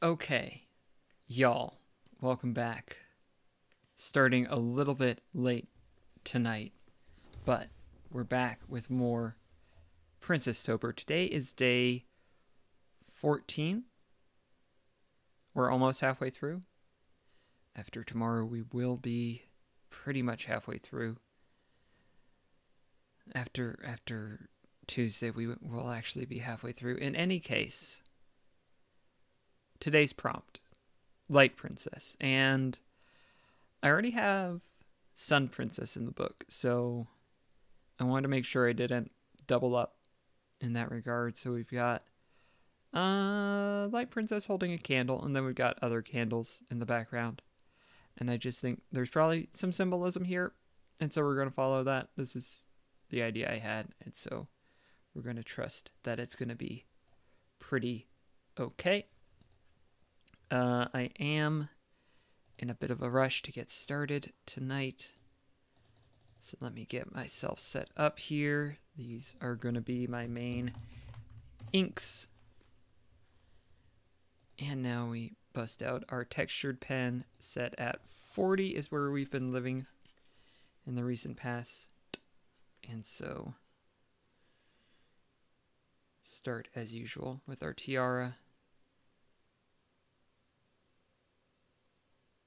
Okay, y'all, welcome back. Starting a little bit late tonight, but we're back with more Princess-tober. Today is day 14. We're almost halfway through. After tomorrow, we will be pretty much halfway through. After Tuesday, we will actually be halfway through. In any case, today's prompt, Light Princess, and I already have Sun Princess in the book, so I wanted to make sure I didn't double up in that regard. So we've got Light Princess holding a candle, and then we've got other candles in the background. And I just think there's probably some symbolism here, and so we're going to follow that. This is the idea I had, and so we're going to trust that it's going to be pretty okay. I am in a bit of a rush to get started tonight, so let me get myself set up here. These are going to be my main inks, and now we bust out our textured pen. Set at 40 is where we've been living in the recent past, and so start as usual with our tiara.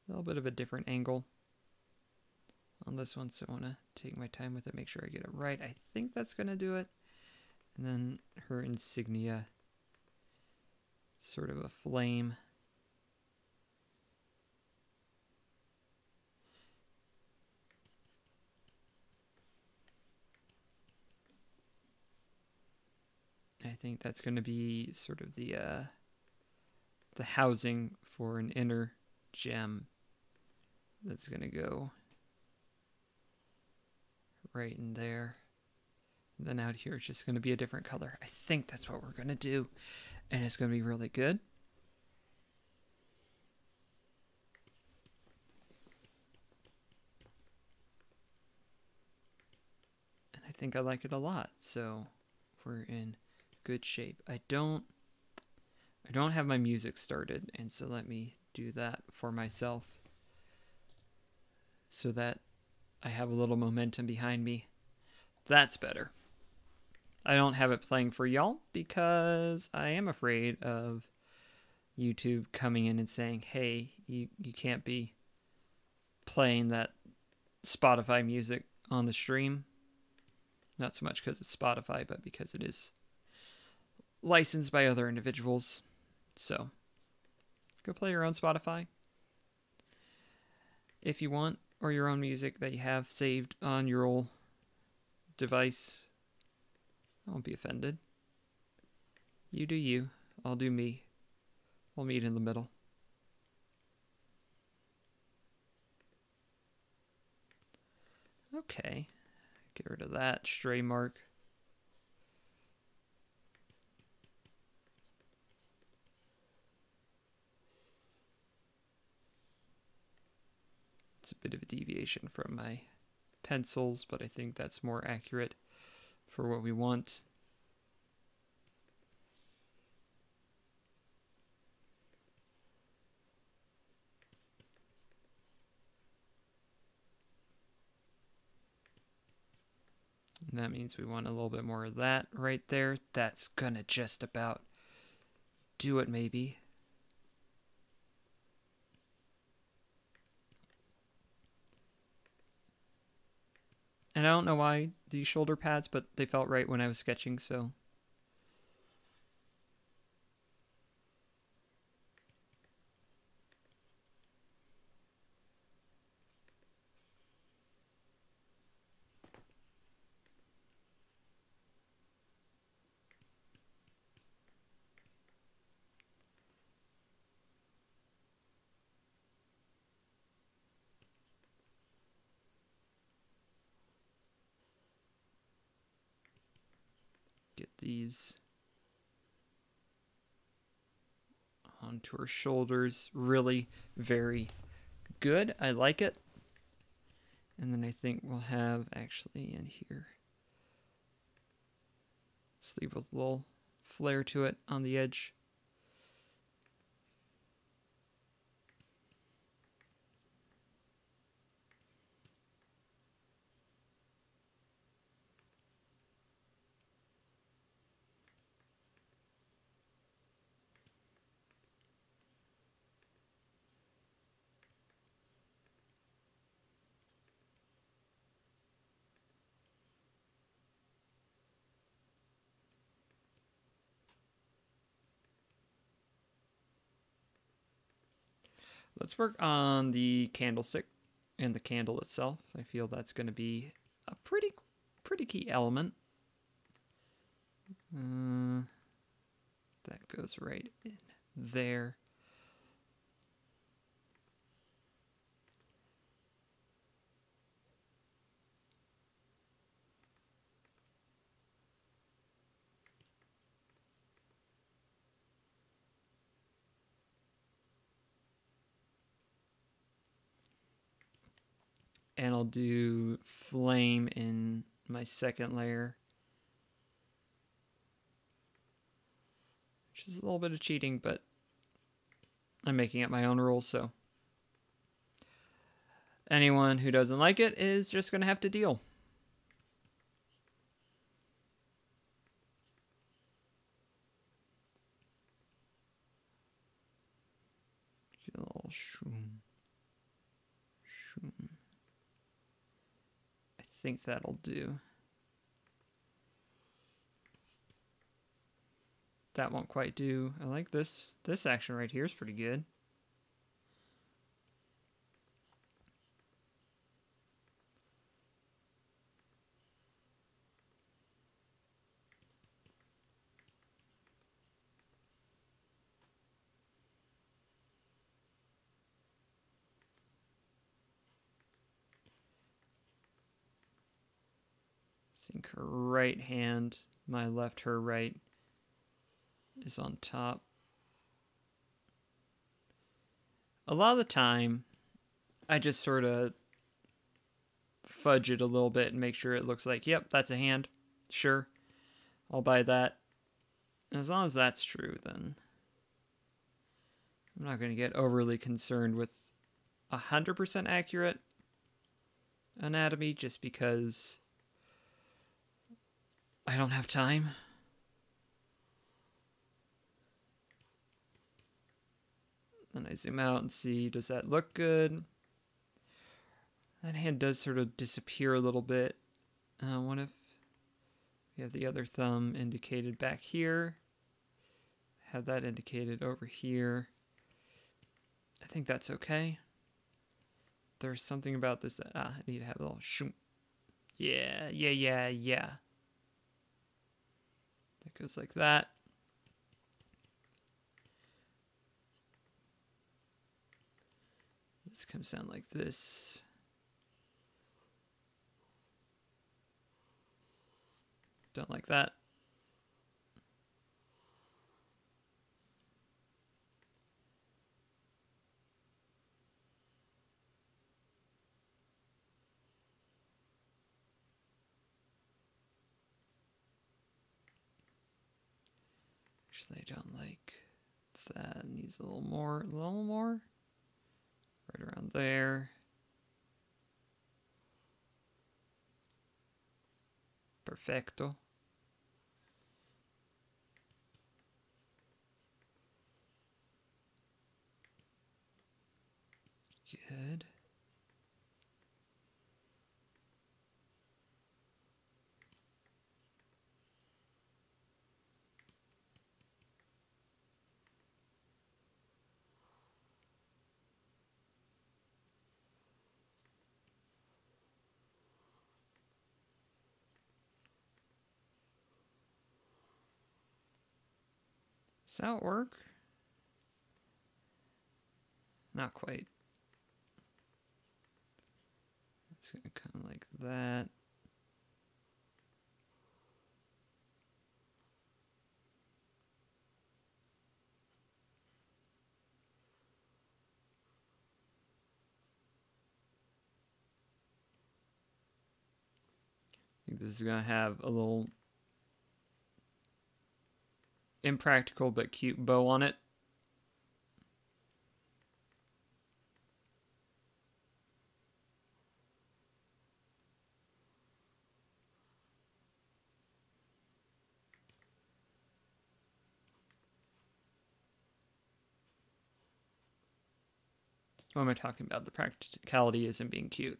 A little bit of a different angle on this one, so I want to take my time with it, make sure I get it right. I think that's going to do it. And then her insignia, sort of a flame. I think that's going to be sort of the housing for an inner gem that's going to go right in there. And then out here it's just going to be a different color. I think that's what we're going to do, and it's going to be really good. And I think I like it a lot, so we're in good shape. I don't have my music started, and so let me do that for myself so that I have a little momentum behind me. That's better. I don't have it playing for y'all because I am afraid of YouTube coming in and saying, hey, you can't be playing that Spotify music on the stream. Not so much because it's Spotify, but because it is licensed by other individuals. So go play your own Spotify if you want, or your own music that you have saved on your old device. I won't be offended. You do you, I'll do me. We'll meet in the middle. Okay, get rid of that stray mark. It's a bit of a deviation from my pencils, but I think that's more accurate for what we want. And that means we want a little bit more of that right there. That's gonna just about do it, maybe. And I don't know why these shoulder pads, but they felt right when I was sketching, so. Get these onto her shoulders. Really very good. I like it. And then I think we'll have actually in here sleeve with a little flare to it on the edge. Let's work on the candlestick and the candle itself. I feel that's going to be a pretty key element. That goes right in there. And I'll do flame in my second layer, which is a little bit of cheating, but I'm making up my own rules, so anyone who doesn't like it is just going to have to deal. I think that'll do. That won't quite do. I like this. This action right here is pretty good. I think her right hand, my left, her right, is on top. A lot of the time, I just sort of fudge it a little bit and make sure it looks like, yep, that's a hand. Sure, I'll buy that. As long as that's true, then I'm not going to get overly concerned with 100% accurate anatomy just because I don't have time. Then I zoom out and see, does that look good? That hand does sort of disappear a little bit. What if we have the other thumb indicated back here? Have that indicated over here. I think that's okay. There's something about this that I need to have a little shoom. Yeah. That goes like that. This comes down like this. Don't like that. Actually, I don't like that. It needs a little more. Right around there. Perfecto. Good. Does that work? Not quite. It's going to come like that. I think this is going to have a little impractical but cute bow on it. What am I talking about? The practicality isn't being cute.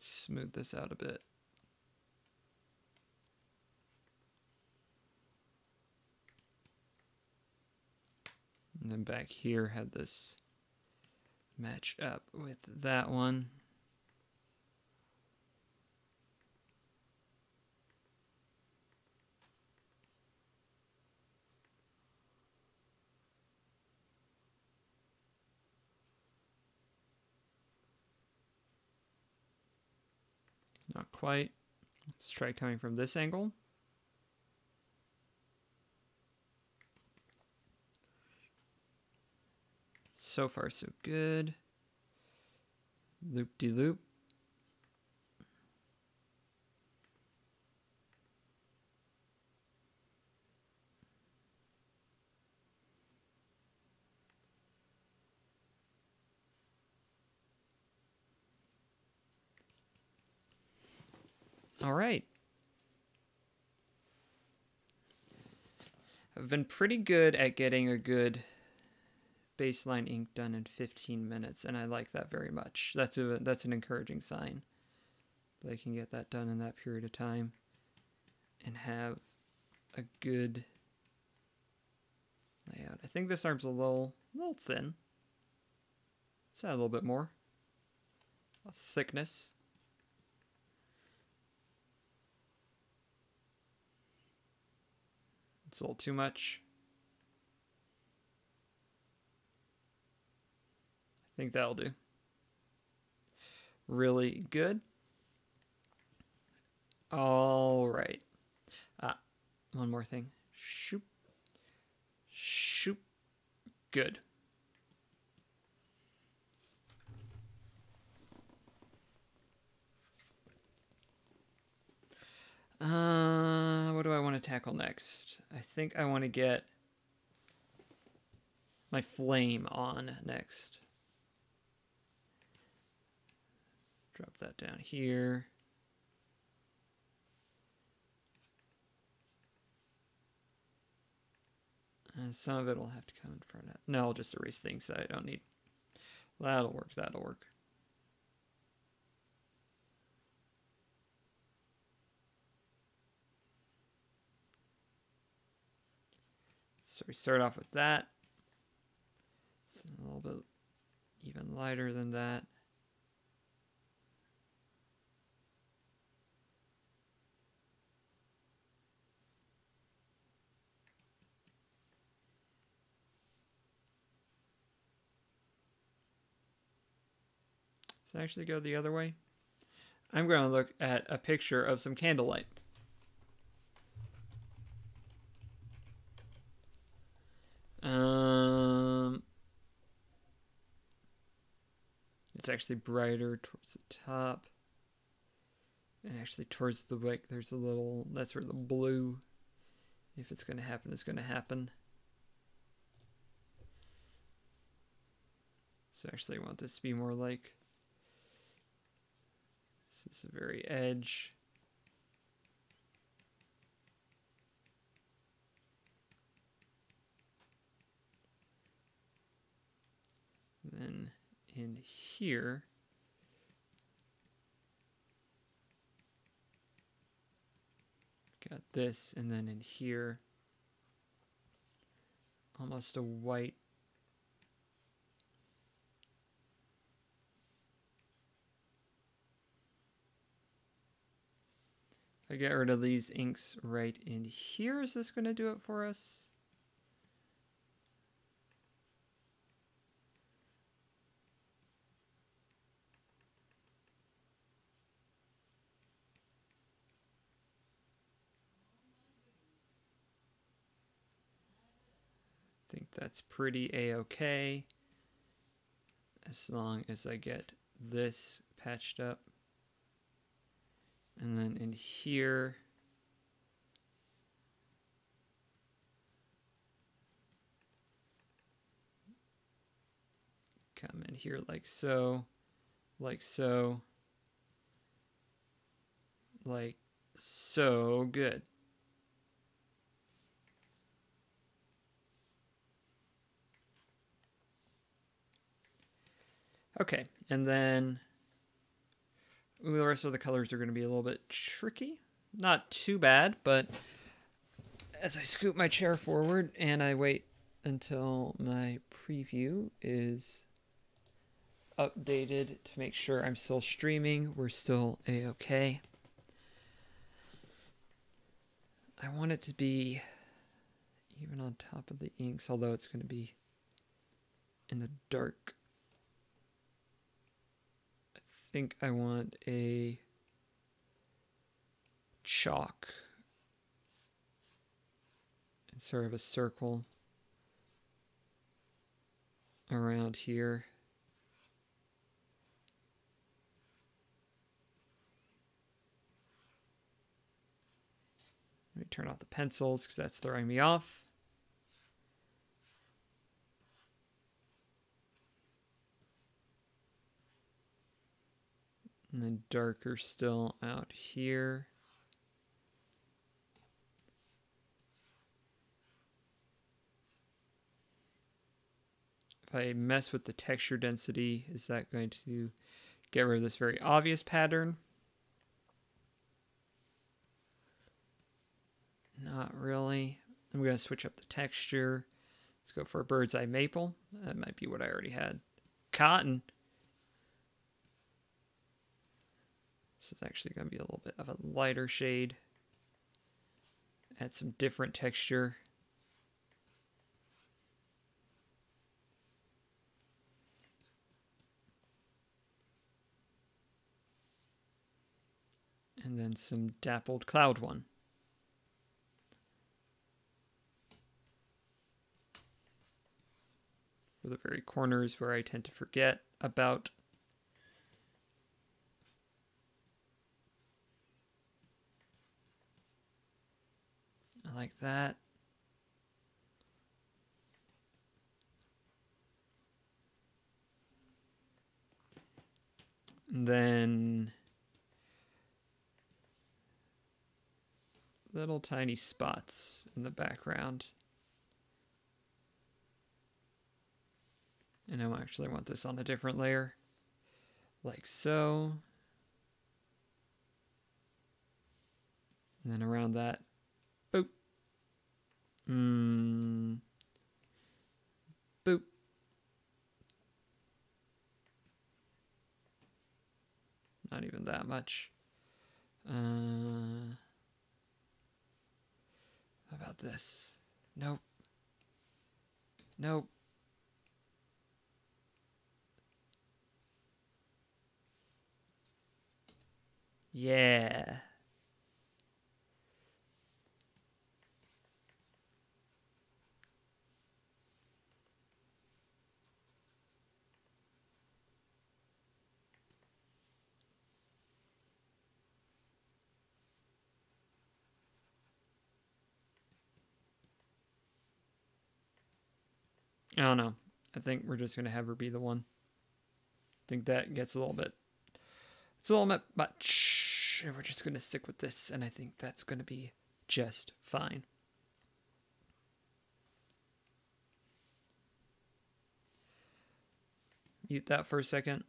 Smooth this out a bit. And then back here had this match up with that one. Not quite. Let's try coming from this angle. So far, so good. Loop-de-loop. All right. I've been pretty good at getting a good baseline ink done in 15 minutes, and I like that very much. That's an encouraging sign that I can get that done in that period of time and have a good layout. I think this arm's a little thin. Let's add a little bit more thickness. It's a little too much. I think that'll do. Really good. All right. One more thing. Shoop. Shoop. Good. What do I want to tackle next? I think I want to get my flame on next. Drop that down here. And some of it will have to come in front of it. No, I'll just erase things that I don't need. That'll work, that'll work. So we start off with that. It's a little bit even lighter than that. Let's actually go the other way. I'm going to look at a picture of some candlelight. It's actually brighter towards the top. And actually towards the wick, there's a little, that's where the blue, if it's going to happen, is going to happen. So actually I want this to be more like, this is the very edge. And then in here, got this, and then in here, almost a white. If I get rid of these inks right in here, is this going to do it for us? I think that's pretty a-okay, as long as I get this patched up. And then in here, come in here like so, like so, like so. Good. Okay, and then the rest of the colors are going to be a little bit tricky. Not too bad, but as I scoot my chair forward and I wait until my preview is updated to make sure I'm still streaming. We're still a-okay. I want it to be even on top of the inks, although it's going to be in the dark. I think I want a chalk and sort of a circle around here. Let me turn off the pencils because that's throwing me off. And then darker still out here. If I mess with the texture density, is that going to get rid of this very obvious pattern? Not really. I'm going to switch up the texture. Let's go for a bird's eye maple. That might be what I already had. Cotton. This is actually going to be a little bit of a lighter shade. Add some different texture. And then some dappled cloud one. For the very corners where I tend to forget about. I like that. And then little tiny spots in the background. And I actually want this on a different layer, like so. And then around that, boop. Boop. Not even that much. How about this? Nope. Nope. Yeah. I don't know. I think we're just going to have her be the one. I think that gets a little bit... It's a little bit much. And we're just going to stick with this, and I think that's going to be just fine. Mute that for a second.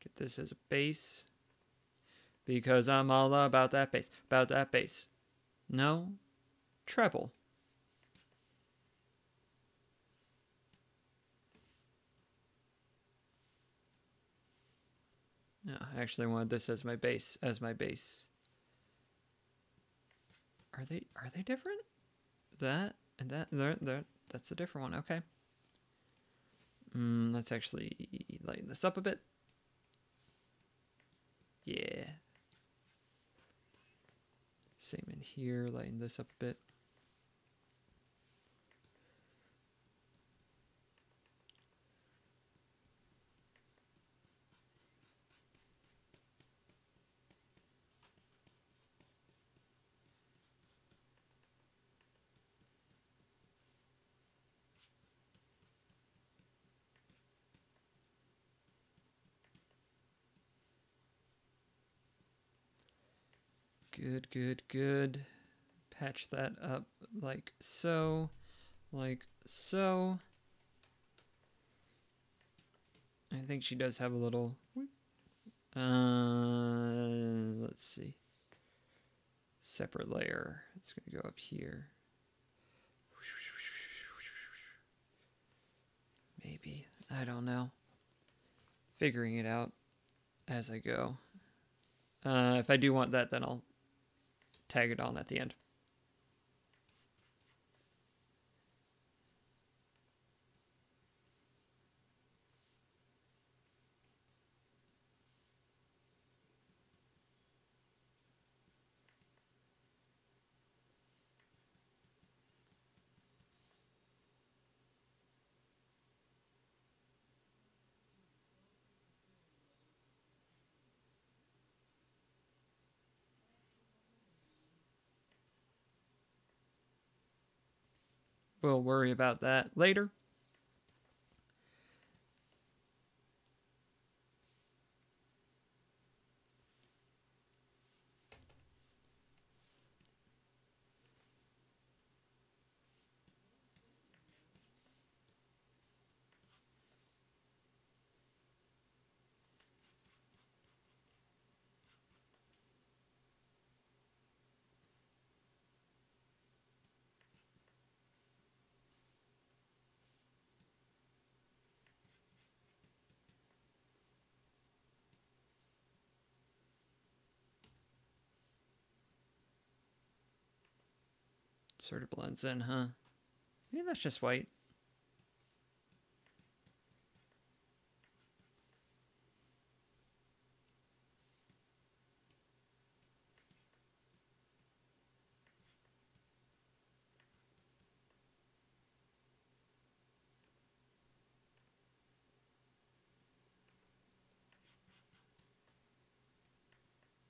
Get this as a base. Because I'm all about that bass. About that bass. No. Treble. No, I actually wanted this as my bass. As my bass. Are they different? That and that. That's a different one. Okay. Let's actually lighten this up a bit. Yeah. Same in here, lighten this up a bit. Good, good, good. Patch that up like so, like so. I think she does have a little... let's see. Separate layer. It's going to go up here. Maybe. I don't know. Figuring it out as I go. If I do want that, then I'll tag it on at the end. We'll worry about that later. Sort of blends in, huh? Maybe that's just white.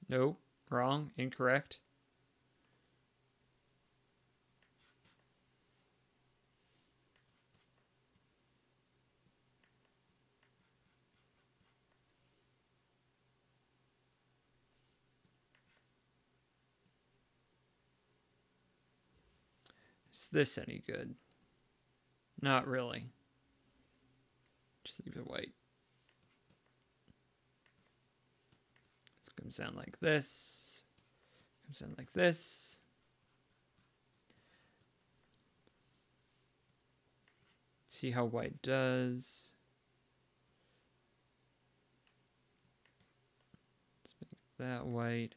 Nope. Wrong. Incorrect. Is this any good? Not really. Just leave it white. It's going to sound like this. It's going to sound like this. See how white does. Let's make that white.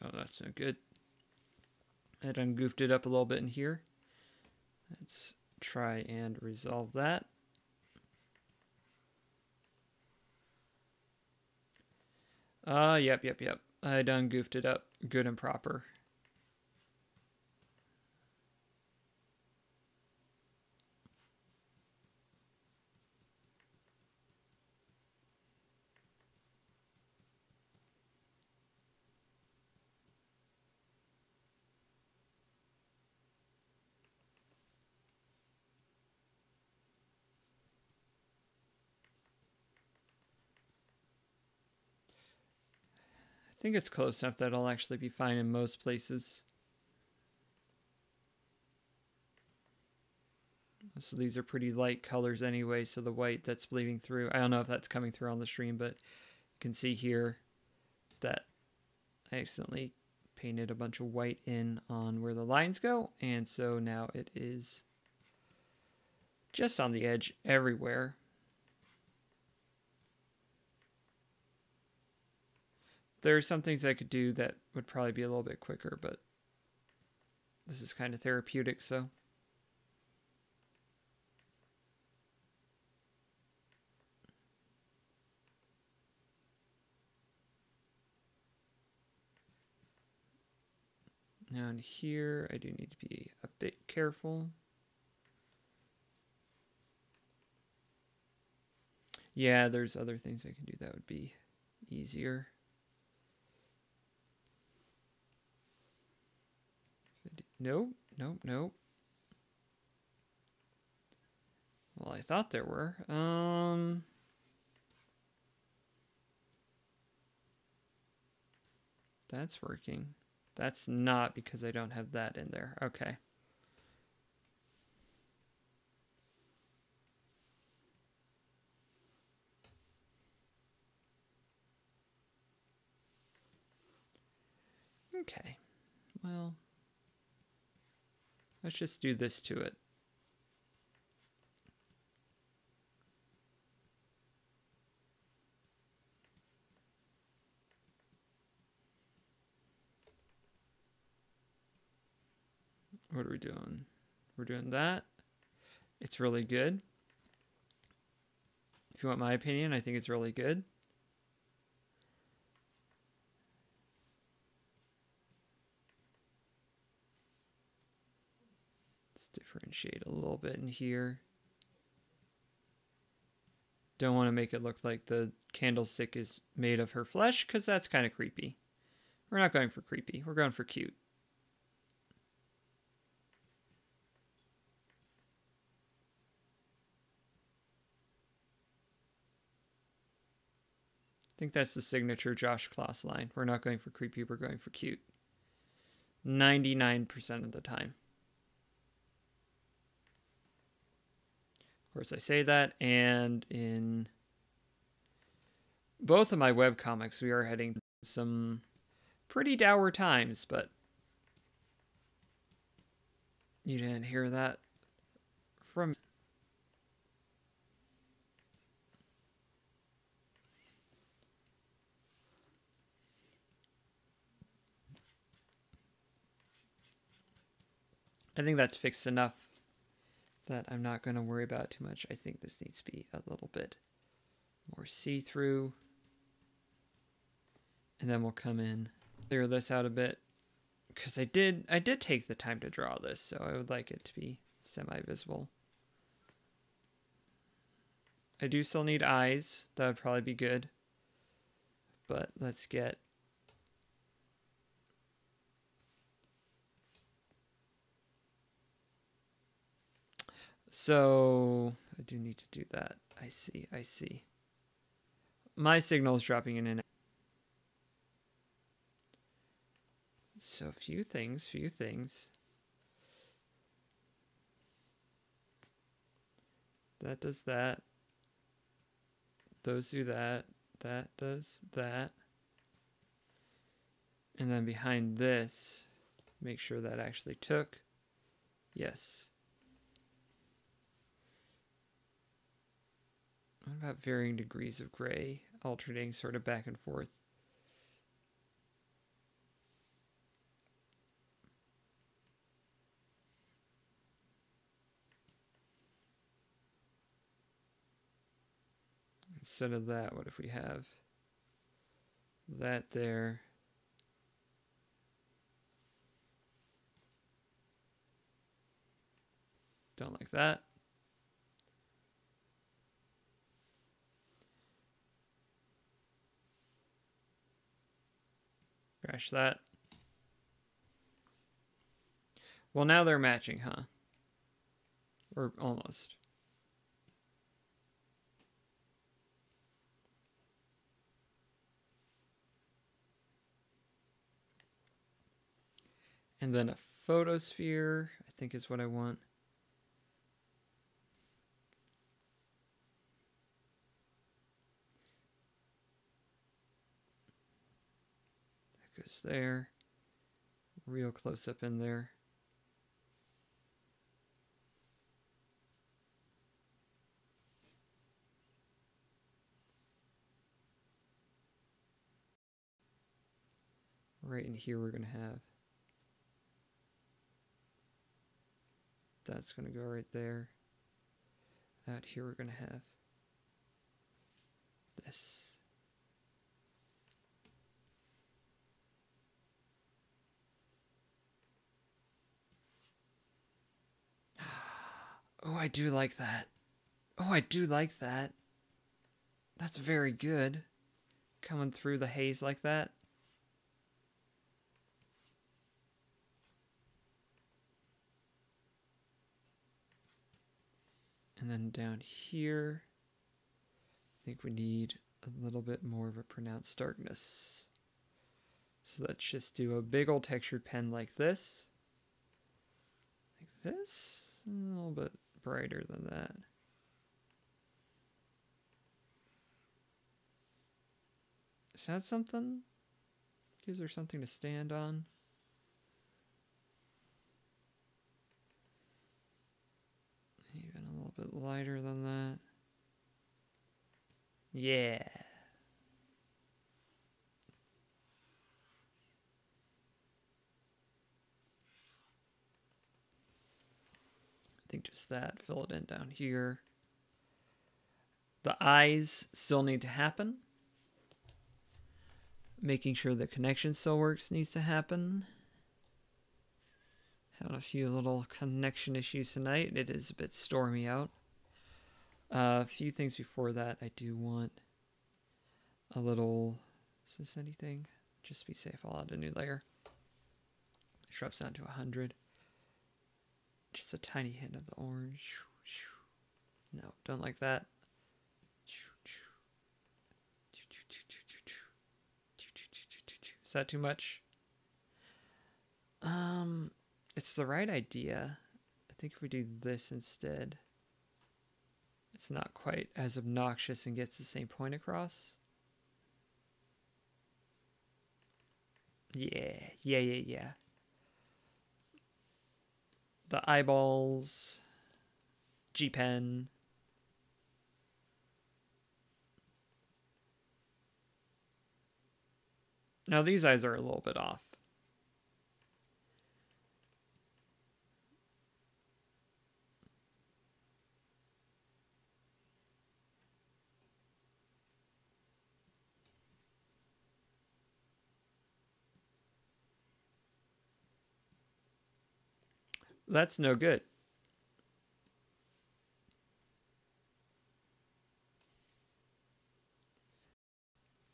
Oh, that's not good. I done goofed it up a little bit in here. Let's try and resolve that. Yep. I done goofed it up good and proper. I think it's close enough that it'll actually be fine in most places. So these are pretty light colors anyway, so the white that's bleeding through, I don't know if that's coming through on the stream, but you can see here that I accidentally painted a bunch of white in on where the lines go, and so now it is just on the edge everywhere. There are some things I could do that would probably be a little bit quicker, but this is kind of therapeutic, so. Now in here, I do need to be a bit careful. Yeah, there's other things I can do that would be easier. Nope, nope, nope. Well, I thought there were. That's working. That's not because I don't have that in there. Okay. Okay. Well, let's just do this to it. What are we doing? We're doing that. It's really good. If you want my opinion, I think it's really good. Let's differentiate a little bit in here. Don't want to make it look like the candlestick is made of her flesh, because that's kind of creepy. We're not going for creepy. We're going for cute. I think that's the signature Josh Kloss line. We're not going for creepy, we're going for cute. 99% of the time. Of course, I say that, and in both of my webcomics, we are heading some pretty dour times, but you didn't hear that from... I think that's fixed enough that I'm not going to worry about it too much. I think this needs to be a little bit more see-through. And then we'll come in, clear this out a bit, because I did take the time to draw this, so I would like it to be semi-visible. I do still need eyes. That would probably be good. But let's get... So I do need to do that. I see. My signal is dropping in and out. So few things. That does that. Those do that. That does that. And then behind this, make sure that actually took. Yes. What about varying degrees of gray, alternating sort of back and forth? Instead of that, what if we have that there? Don't like that. Crash that. Well, now they're matching, huh? Or almost. And then a photosphere, I think is what I want. That goes there. Real close up in there. right in here we're going to have, that's going to go right there. Out here we're going to have this. Oh, I do like that. Oh, I do like that. That's very good. Coming through the haze like that. And then down here, I think we need a little bit more of a pronounced darkness. So let's just do a big old textured pen like this. Like this. A little bit brighter than that. Is that something? Gives her something to stand on. Even a little bit lighter than that. Yeah. I think just that. Fill it in down here. The eyes still need to happen. Making sure the connection still works needs to happen. Having a few little connection issues tonight. It is a bit stormy out. A few things before that. I do want a little... Is this anything? Just to be safe, I'll add a new layer. Shrubs down to 100. Just a tiny hint of the orange. No, don't like that. Is that too much? It's the right idea. I think if we do this instead, it's not quite as obnoxious and gets the same point across. Yeah. The eyeballs, G-pen. Now these eyes are a little bit off. That's no good.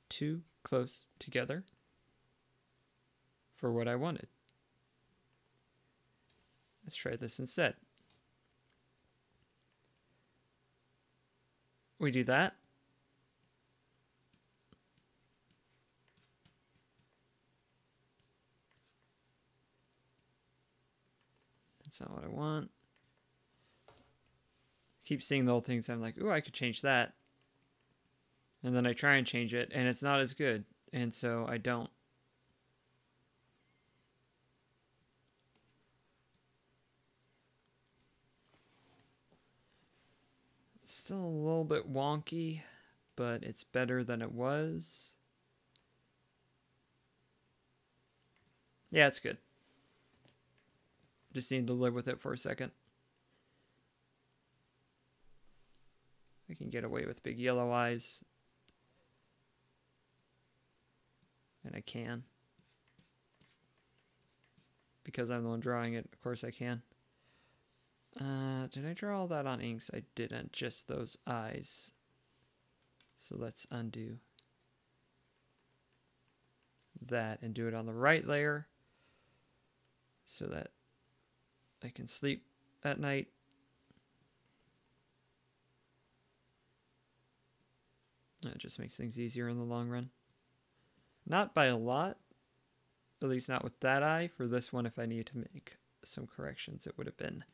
Too close together for what I wanted. Let's try this instead. We do that. That's not what I want. Keep seeing the old things. I'm like, ooh, I could change that. And then I try and change it, and it's not as good. And so I don't. It's still a little bit wonky, but it's better than it was. Yeah, it's good. Just need to live with it for a second. I can get away with big yellow eyes. And I can. Because I'm the one drawing it, of course I can. Did I draw all that on inks? I didn't, just those eyes. So let's undo that and do it on the right layer so that I can sleep at night. That just makes things easier in the long run. Not by a lot, at least not with that eye. For this one, if I needed to make some corrections, it would have been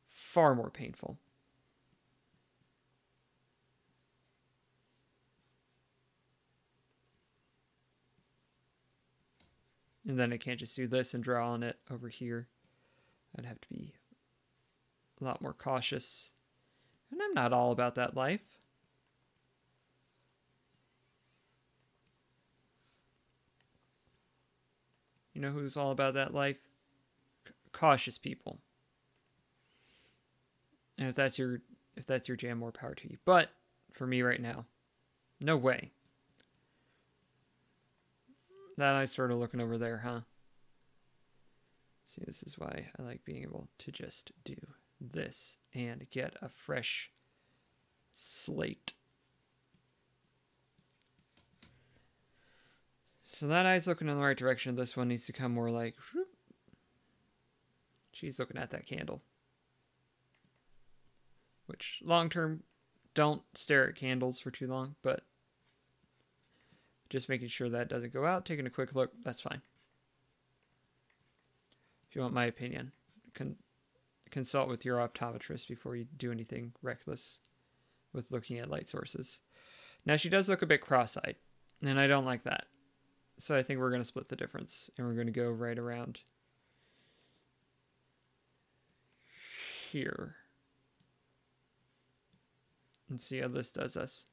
far more painful. And then I can't just do this and draw on it over here. I'd have to be a lot more cautious. And I'm not all about that life. You know who's all about that life? Cautious people. And if that's your jam, more power to you. But for me right now, no way. That I started looking over there, huh? See, this is why I like being able to just do this and get a fresh slate. So that eye's looking in the right direction. This one needs to come more like... whoop. She's looking at that candle. Which, long term, don't stare at candles for too long, but just making sure that doesn't go out, taking a quick look, that's fine. If you want my opinion, consult with your optometrist before you do anything reckless with looking at light sources. Now, she does look a bit cross-eyed, and I don't like that. So I think we're going to split the difference, and we're going to go right around here. And see how this does us.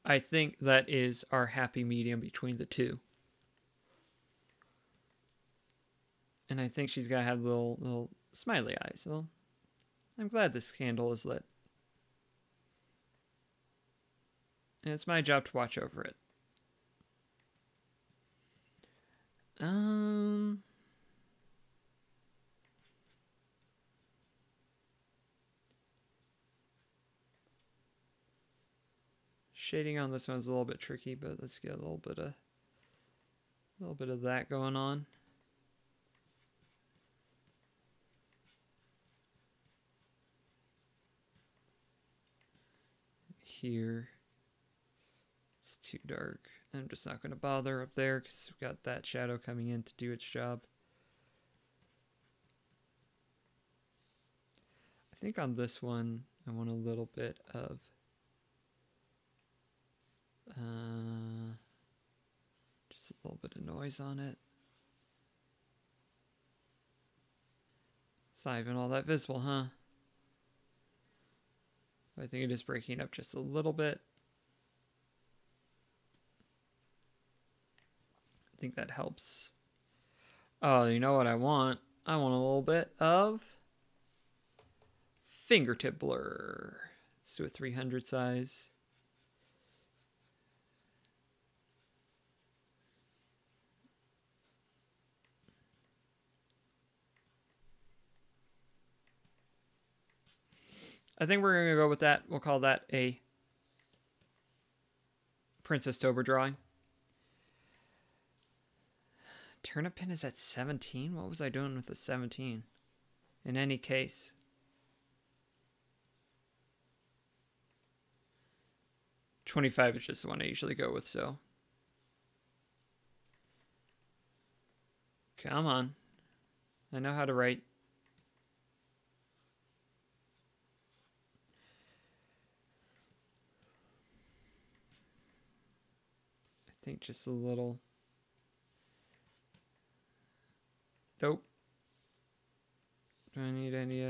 I think that is our happy medium between the two. And I think she's got to have little smiley eyes. So I'm glad this candle is lit. And it's my job to watch over it. Shading on this one's a little bit tricky, but let's get a little bit of that going on. Here, it's too dark. I'm just not going to bother up there because we've got that shadow coming in to do its job. I think on this one, I want a little bit of just a little bit of noise on it. It's not even all that visible, huh? I think it is breaking up just a little bit. I think that helps. Oh, you know what I want? I want a little bit of fingertip blur. Let's do a 300 size. I think we're going to go with that. We'll call that a Princess Tober drawing. Turnip pin is at 17? What was I doing with the 17? In any case. $25 is just the one I usually go with, so. Come on. I know how to write. I think just a little. Nope. Do I need any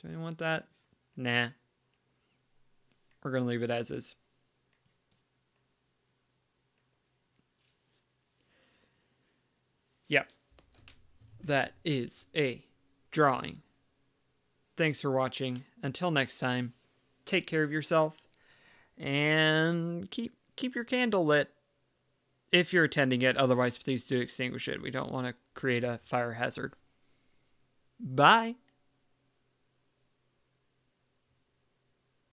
do I want that? Nah. We're gonna leave it as is. Yep. That is a drawing. Thanks for watching. Until next time, take care of yourself and keep your candle lit if you're attending it. Otherwise, please do extinguish it. We don't want to create a fire hazard. Bye.